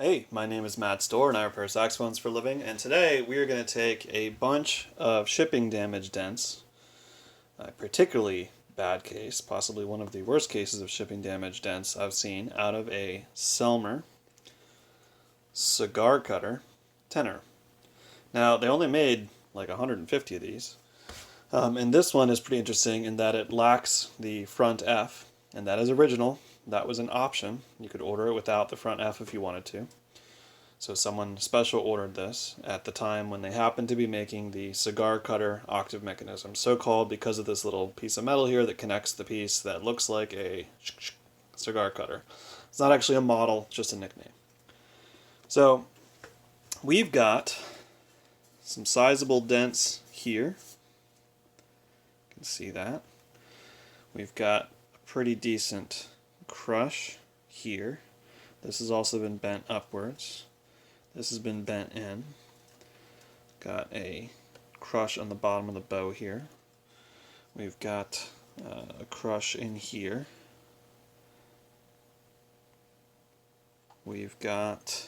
Hey, my name is Matt Storr and I repair saxophones for a living, and today we are going to take a bunch of shipping damage dents, a particularly bad case, possibly one of the worst cases of shipping damage dents I've seen, out of a Selmer cigar cutter tenor. Now, they only made like 150 of these, and this one is pretty interesting in that it lacks the front F, and that is original. That was an option. You could order it without the front F if you wanted to. So someone special ordered this at the time when they happened to be making the cigar cutter octave mechanism, so called because of this little piece of metal here that connects the piece that looks like a cigar cutter. It's not actually a model, just a nickname. So we've got some sizable dents here. You can see that. We've got a pretty decent crush here. This has also been bent upwards. This has been bent in. Got a crush on the bottom of the bow here. We've got a crush in here. We've got,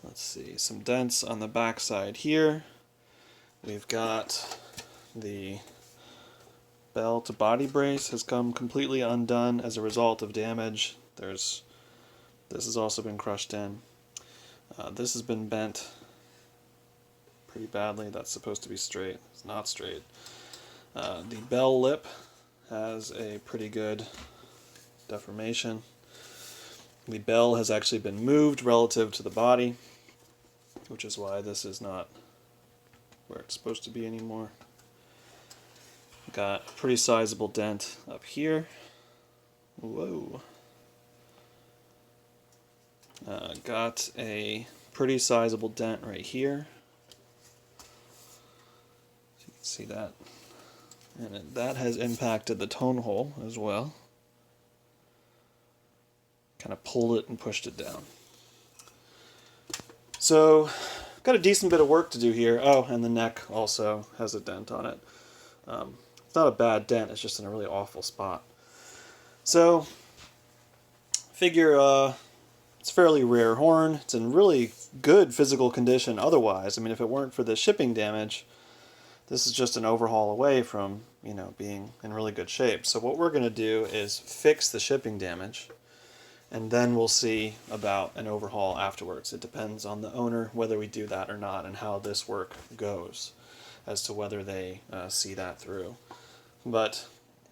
let's see, some dents on the back side here. We've got the bell to body brace has come completely undone as a result of damage. This has also been crushed in. This has been bent pretty badly. That's supposed to be straight. It's not straight. The bell lip has a pretty good deformation. The bell has actually been moved relative to the body, which is why this is not where it's supposed to be anymore. Got a pretty sizable dent up here. Whoa. Got a pretty sizable dent right here. So you can see that. And that has impacted the tone hole as well. Kind of pulled it and pushed it down. So, got a decent bit of work to do here. Oh, and the neck also has a dent on it. It's not a bad dent, it's just in a really awful spot. So, figure it's a fairly rare horn. It's in really good physical condition otherwise. I mean, if it weren't for the shipping damage, this is just an overhaul away from, being in really good shape. So what we're going to do is fix the shipping damage, and then we'll see about an overhaul afterwards. It depends on the owner whether we do that or not and how this work goes as to whether they see that through. But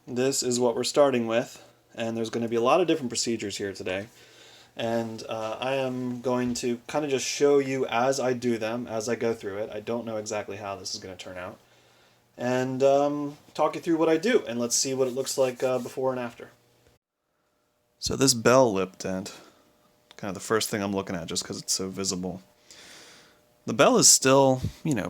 this is what we're starting with, and there's going to be a lot of different procedures here today. And I am going to kind of just show you as I do them, as I go through it. I don't know exactly how this is going to turn out. And talk you through what I do, and let's see what it looks like before and after. So this bell lip dent, kind of the first thing I'm looking at just because it's so visible. The bell is still,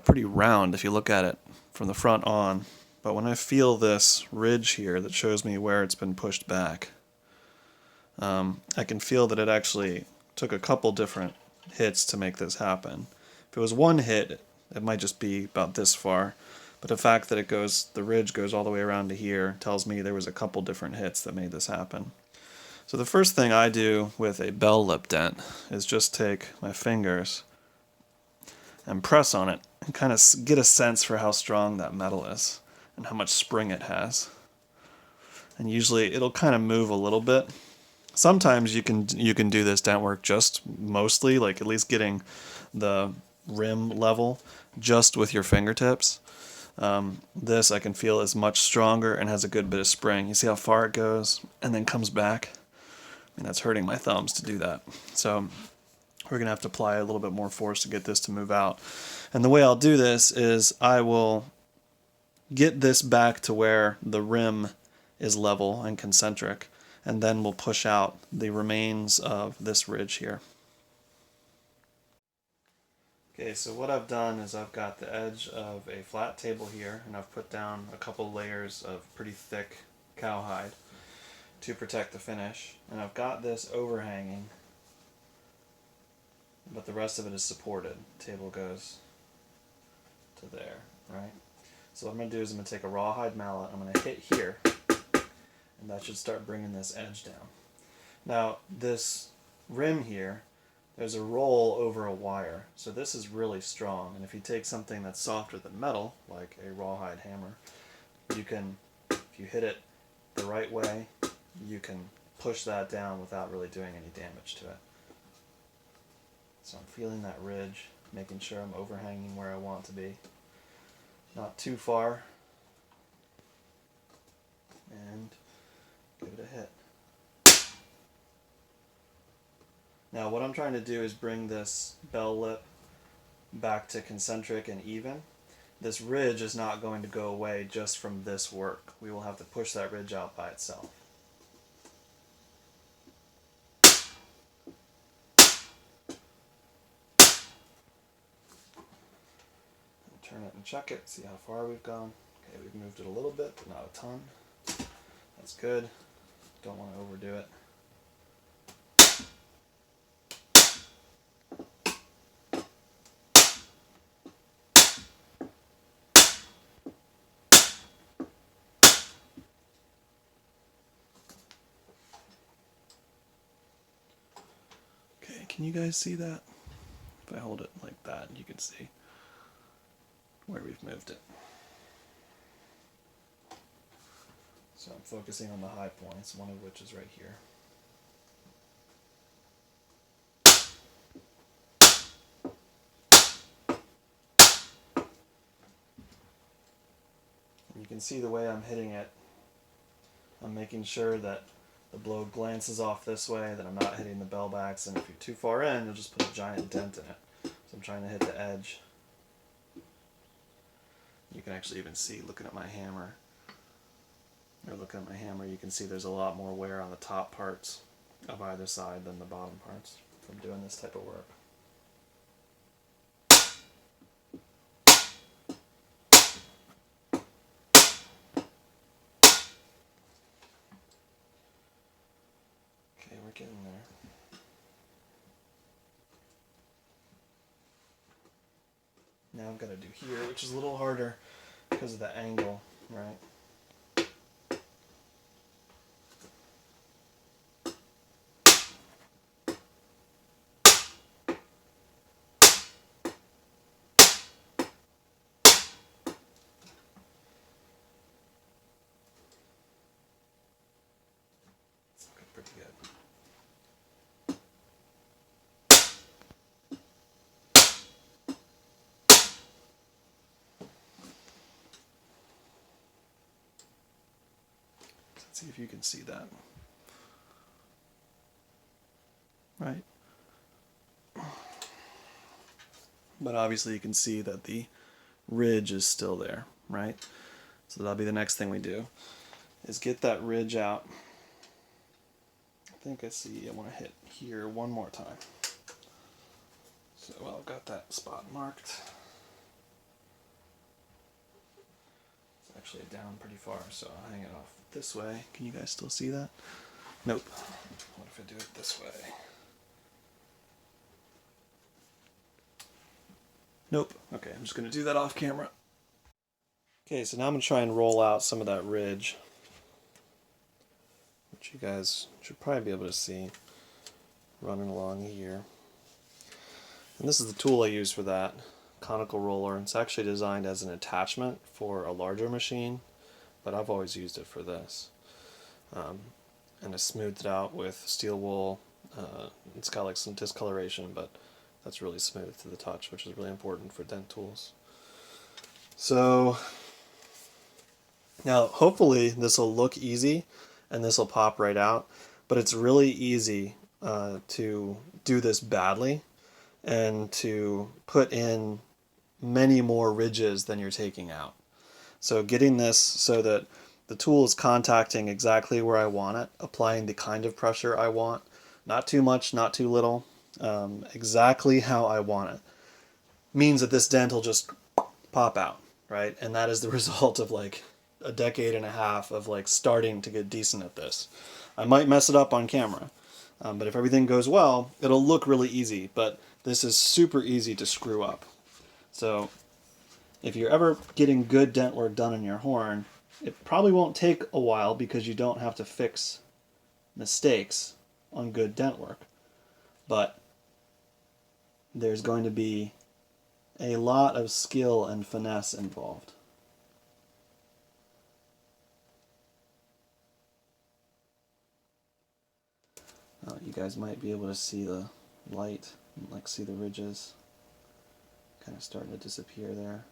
pretty round if you look at it from the front on. But when I feel this ridge here that shows me where it's been pushed back, I can feel that it actually took a couple different hits to make this happen. If it was one hit, it might just be about this far, but the fact that the ridge goes all the way around to here tells me there was a couple different hits that made this happen. So the first thing I do with a bell lip dent is just take my fingers and press on it and kind of get a sense for how strong that metal is and how much spring it has. And usually it'll kind of move a little bit. Sometimes you can do this dent work just mostly, like at least getting the rim level just with your fingertips. This I can feel is much stronger and has a good bit of spring. You see how far it goes and then comes back? I mean, that's hurting my thumbs to do that. So we're going to have to apply a little bit more force to get this to move out. And the way I'll do this is I will get this back to where the rim is level and concentric, and then we'll push out the remains of this ridge here. Okay, so what I've done is I've got the edge of a flat table here, and I've put down a couple layers of pretty thick cowhide to protect the finish, and I've got this overhanging, but the rest of it is supported. The table goes to there, right? So what I'm going to do is I'm going to take a rawhide mallet, I'm going to hit here, and that should start bringing this edge down. Now, this rim here there's a roll over a wire. So this is really strong. And if you take something that's softer than metal, like a rawhide hammer, you can, if you hit it the right way, you can push that down without really doing any damage to it. So I'm feeling that ridge, making sure I'm overhanging where I want to be. Not too far. And give it a hit. Now what I'm trying to do is bring this bell lip back to concentric and even. This ridge is not going to go away just from this work. We will have to push that ridge out by itself. Turn it and check it, see how far we've gone. Okay, we've moved it a little bit, but not a ton. That's good. Don't want to overdo it. Okay, can you guys see that? If I hold it like that, you can see where we've moved it. So I'm focusing on the high points, one of which is right here. And you can see the way I'm hitting it. I'm making sure that the blow glances off this way, that I'm not hitting the bell backs, and if you're too far in, you'll just put a giant dent in it. So I'm trying to hit the edge. You can actually even see, looking at my hammer, you can see there's a lot more wear on the top parts of either side than the bottom parts from doing this type of work. Okay, we're getting there. Now I've got to do here, which is a little harder because of the angle, right? Pretty good. Let's see if you can see that. Right? But obviously you can see that the ridge is still there, right? So that'll be the next thing we do, is get that ridge out. I think I see, I want to hit here one more time. So, well, I've got that spot marked. It's actually down pretty far, so I'll hang it off this way. Can you guys still see that? Nope. What if I do it this way? Nope. Okay, I'm just going to do that off camera. Okay, so now I'm going to try and roll out some of that ridge, which you guys should probably be able to see running along here. And this is the tool I use for that, conical roller. It's actually designed as an attachment for a larger machine, but I've always used it for this. And I smoothed it out with steel wool. It's got like some discoloration, but that's really smooth to the touch, which is really important for dent tools. So now hopefully this will look easy and this will pop right out, but it's really easy to do this badly and to put in many more ridges than you're taking out. So getting this so that the tool is contacting exactly where I want it, applying the kind of pressure I want, not too much, not too little, exactly how I want it, means that this dent will just pop out, right? And that is the result of like a decade and a half of like starting to get decent at this. I might mess it up on camera, but if everything goes well, it'll look really easy, but this is super easy to screw up. So if you're ever getting good dent work done in your horn, it probably won't take a while because you don't have to fix mistakes on good dent work. But there's going to be a lot of skill and finesse involved. You guys might be able to see the light, like see the ridges kind of starting to disappear there.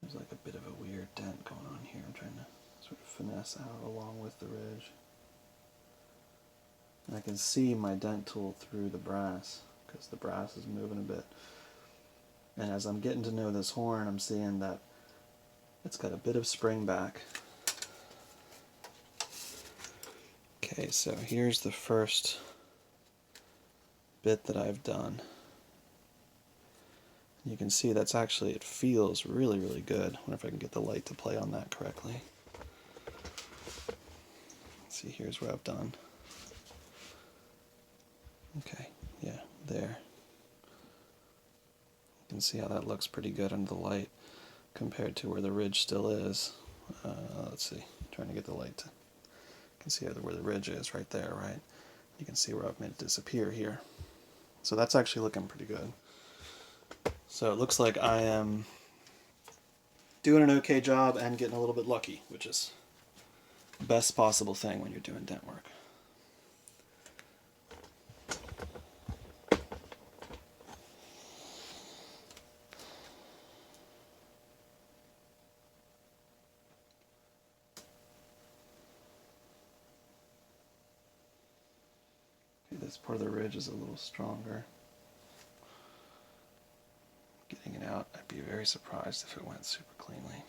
There's like a bit of a weird dent going on here. I'm trying to sort of finesse out along with the ridge. And I can see my dent tool through the brass because the brass is moving a bit. And as I'm getting to know this horn, I'm seeing that it's got a bit of spring back. Okay, so here's the first bit that I've done. You can see that's actually, it feels really, really good. I wonder if I can get the light to play on that correctly. Let's see, here's where I've done. Okay, yeah, there. You can see how that looks pretty good under the light compared to where the ridge still is. Let's see, trying to get the light to, you can see where the ridge is right there, right? You can see where I've made it disappear here. So that's actually looking pretty good. So it looks like I am doing an okay job and getting a little bit lucky, which is the best possible thing when you're doing dent work. Okay, this part of the ridge is a little stronger. Getting it out, I'd be very surprised if it went super cleanly.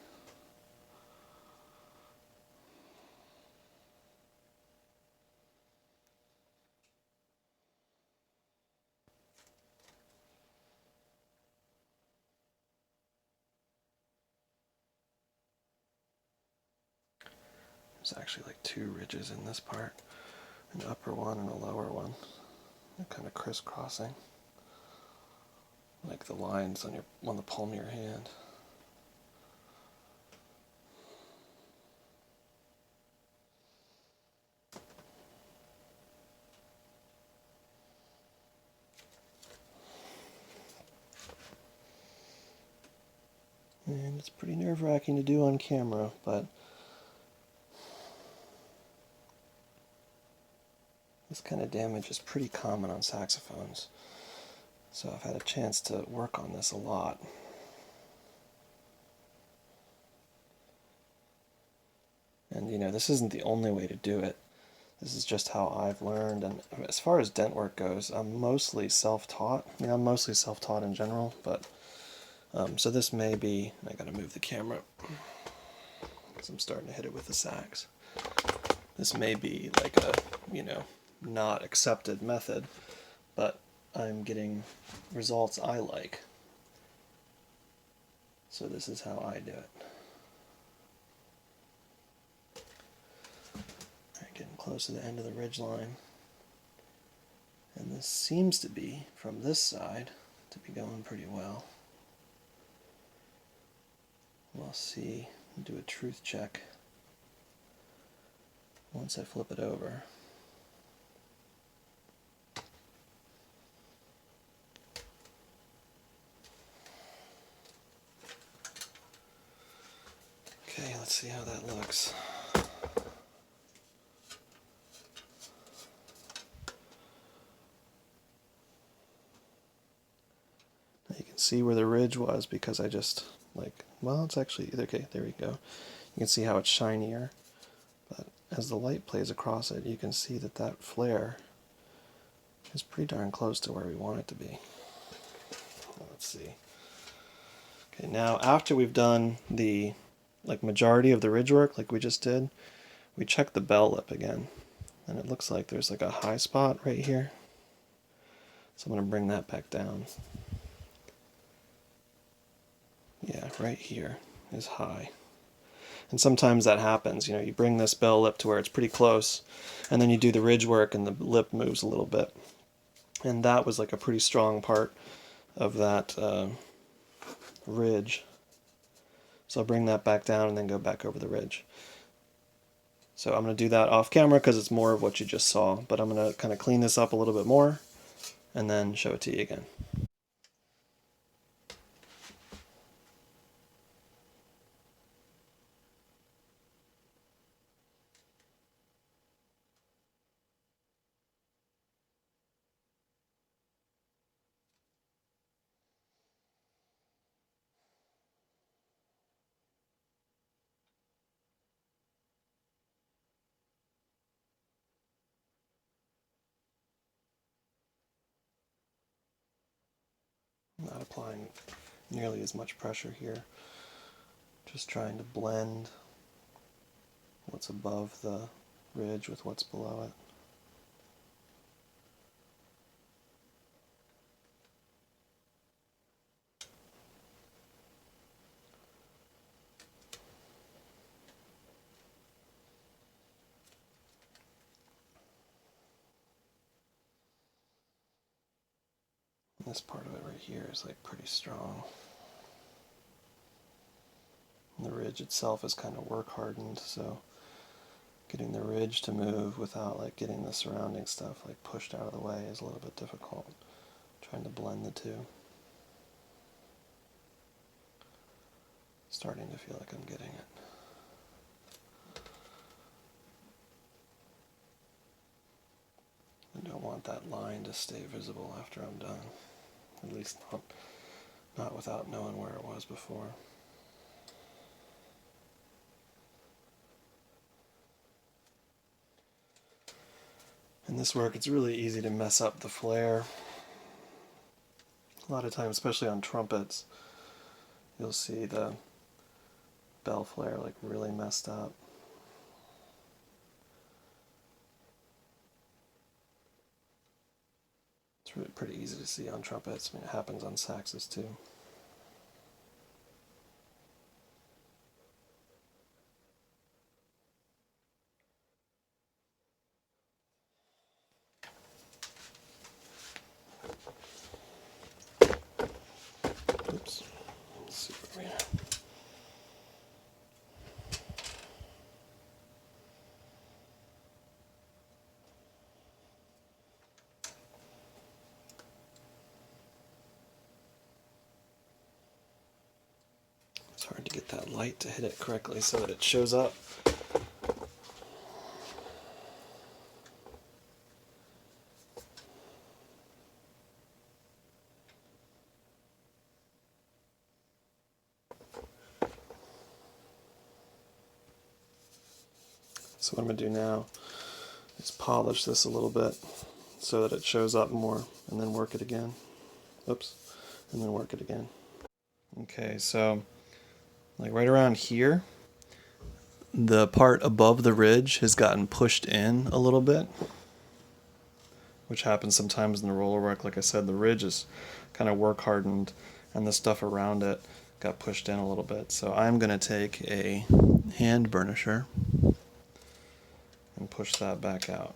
There's actually like two ridges in this part, an upper one and a lower one. They're kind of crisscrossing, like the lines on the palm of your hand. And it's pretty nerve-wracking to do on camera, but this kind of damage is pretty common on saxophones. So I've had a chance to work on this a lot. And you know, this isn't the only way to do it. This is just how I've learned, and as far as dent work goes, I'm mostly self-taught. I mean, I'm mostly self-taught in general, but so this may be, I gotta move the camera because I'm starting to hit it with the sax. This may be like a, you know, not accepted method, but I'm getting results I like. So this is how I do it. Alright, getting close to the end of the ridge line. And this seems to be, from this side, to be going pretty well. We'll see, do a truth check once I flip it over. Okay, let's see how that looks. Now you can see where the ridge was because I just, like, well, it's actually, okay, there we go. You can see how it's shinier, but as the light plays across it, you can see that that flare is pretty darn close to where we want it to be. Let's see. Okay, now after we've done the majority of the ridge work like we just did, we check the bell lip again, and it looks like there's like a high spot right here. So I'm going to bring that back down. Yeah, right here is high. And sometimes that happens, you know, you bring this bell lip to where it's pretty close, and then you do the ridge work and the lip moves a little bit. And that was like a pretty strong part of that ridge. So I'll bring that back down and then go back over the ridge. So I'm going to do that off camera because it's more of what you just saw, but I'm going to kind of clean this up a little bit more and then show it to you again. I'm not applying nearly as much pressure here, just trying to blend what's above the ridge with what's below it. This part of it right here is like pretty strong. And the ridge itself is kind of work hardened, so getting the ridge to move without like getting the surrounding stuff like pushed out of the way is a little bit difficult. Trying to blend the two. Starting to feel like I'm getting it. I don't want that line to stay visible after I'm done. At least not without knowing where it was before. In this work, it's really easy to mess up the flare. A lot of times, especially on trumpets, you'll see the bell flare like really messed up. It's really pretty easy to see on trumpets. I mean, it happens on saxes too. Oops. Let's see where we are. It's hard to get that light to hit it correctly so that it shows up. So what I'm going to do now is polish this a little bit so that it shows up more, and then work it again. Oops. And then work it again. Okay, so like right around here, the part above the ridge has gotten pushed in a little bit, which happens sometimes in the roller work. Like I said, the ridge is kind of work hardened and the stuff around it got pushed in a little bit. So I'm going to take a hand burnisher and push that back out.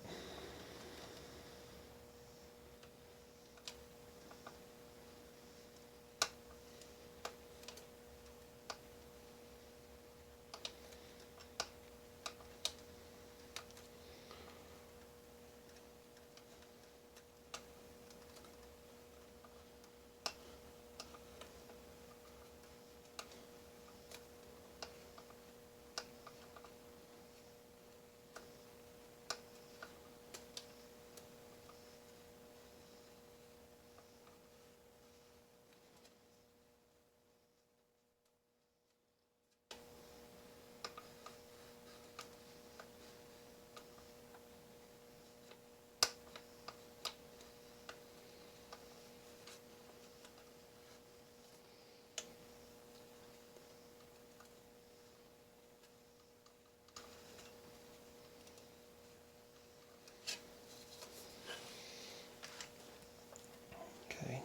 Okay.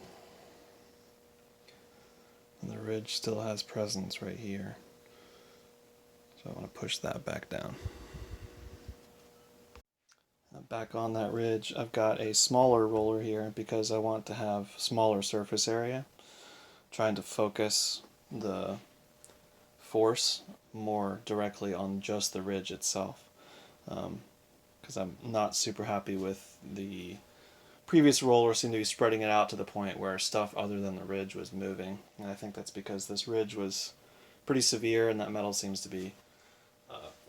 And the ridge still has presence right here. So I want to push that back down. Back on that ridge, I've got a smaller roller here because I want to have smaller surface area. Trying to focus the force more directly on just the ridge itself. because I'm not super happy with the previous roller. Seemed to be spreading it out to the point where stuff other than the ridge was moving, and I think that's because this ridge was pretty severe, and that metal seems to be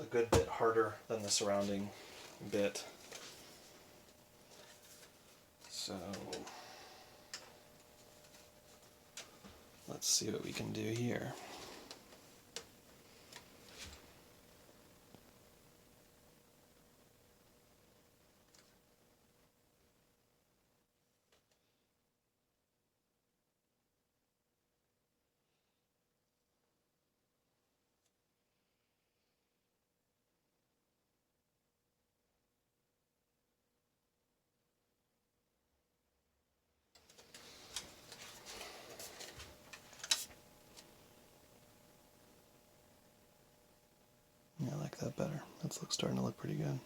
a good bit harder than the surrounding bit. So let's see what we can do here. Yeah, I like that better. That's starting to look pretty good.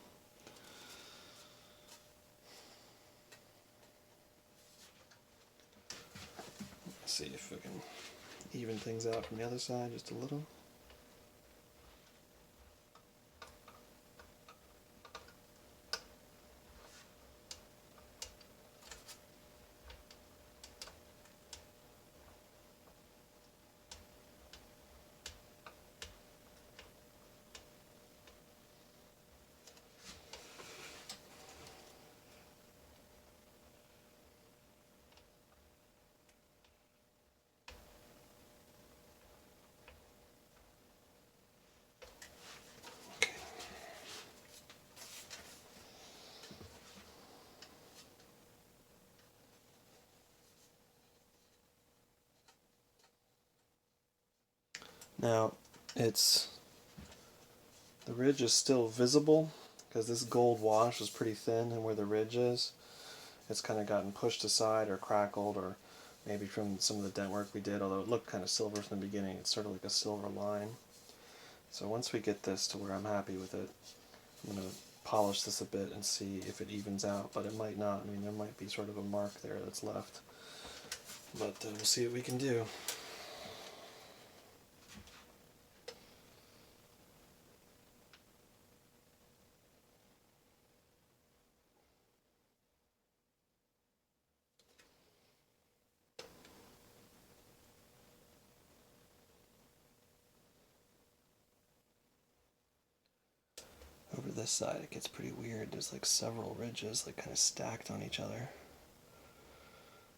Let's see if we can even things out from the other side just a little. Now, the ridge is still visible because this gold wash is pretty thin, and where the ridge is, it's kind of gotten pushed aside or crackled, or maybe from some of the dent work we did, although it looked kind of silver from the beginning. It's sort of like a silver line. So once we get this to where I'm happy with it, I'm going to polish this a bit and see if it evens out, but it might not. I mean, there might be sort of a mark there that's left, but we'll see what we can do. Over this side it gets pretty weird. There's like several ridges like kind of stacked on each other.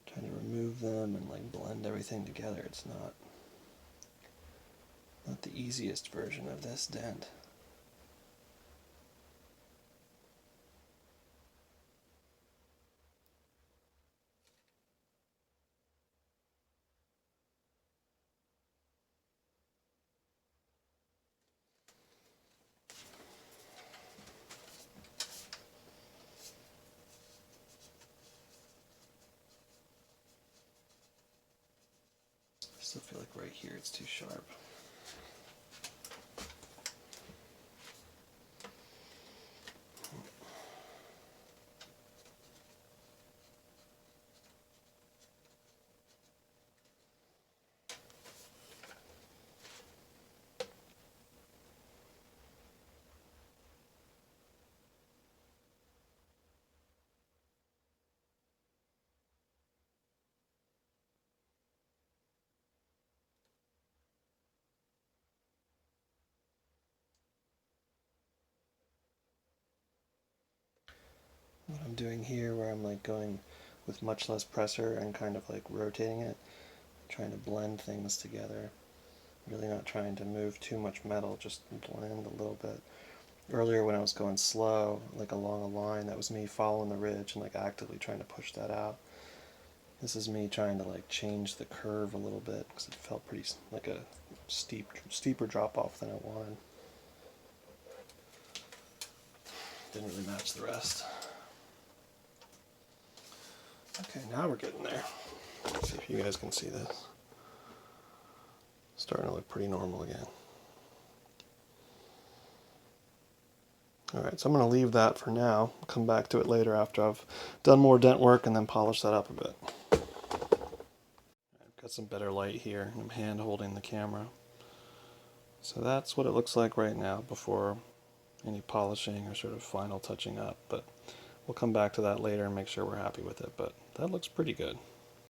Trying to remove them and like blend everything together. It's not the easiest version of this dent. I still feel like right here it's too sharp. What I'm doing here, where I'm like going with much less pressure and kind of like rotating it, trying to blend things together. Really not trying to move too much metal, just blend a little bit. Earlier when I was going slow, like along a line, that was me following the ridge and like actively trying to push that out. This is me trying to like change the curve a little bit because it felt pretty like a steeper drop off than I wanted. Didn't really match the rest. Okay, now we're getting there. Let's see if you guys can see this. Starting to look pretty normal again. Alright, so I'm going to leave that for now. Come back to it later after I've done more dent work and then polish that up a bit. I've got some better light here. I'm hand holding the camera. So that's what it looks like right now before any polishing or sort of final touching up, but we'll come back to that later and make sure we're happy with it, but that looks pretty good.